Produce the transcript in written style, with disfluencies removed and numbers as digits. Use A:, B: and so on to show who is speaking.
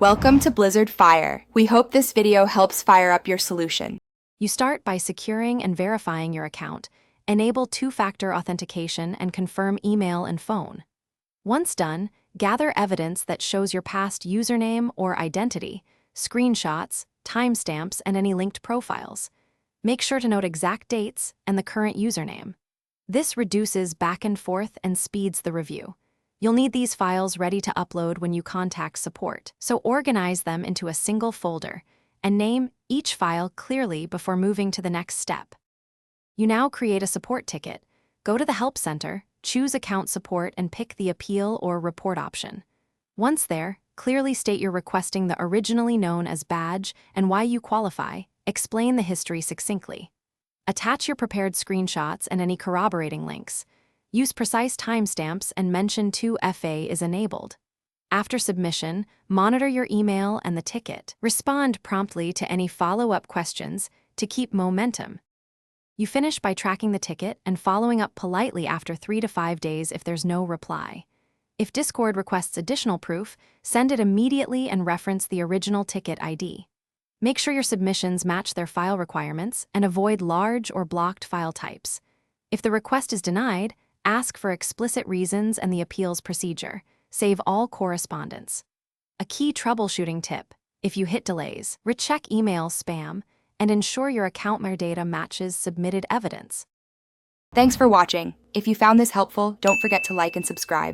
A: Welcome to Blizzard Fire. We hope this video helps fire up your solution.
B: You start by securing and verifying your account, enable two-factor authentication, and confirm email and phone. Once done, gather evidence that shows your past username or identity, screenshots, timestamps, and any linked profiles. Make sure to note exact dates and the current username. This reduces back and forth and speeds the review. You'll need these files ready to upload when you contact support, so organize them into a single folder and name each file clearly before moving to the next step. You now create a support ticket. Go to the Help Center, choose Account Support, and pick the Appeal or Report option. Once there, clearly state you're requesting the originally known as badge and why you qualify. Explain the history succinctly. Attach your prepared screenshots and any corroborating links. Use precise timestamps and mention 2FA is enabled. After submission, monitor your email and the ticket. Respond promptly to any follow-up questions to keep momentum. You finish by tracking the ticket and following up politely after 3 to 5 days if there's no reply. If Discord requests additional proof, send it immediately and reference the original ticket ID. Make sure your submissions match their file requirements and avoid large or blocked file types. If the request is denied, ask for explicit reasons and the appeals procedure. Save all correspondence. A key troubleshooting tip: if you hit delays, recheck email spam and ensure your account metadata matches submitted evidence.
A: Thanks for watching. If you found this helpful, don't forget to like and subscribe.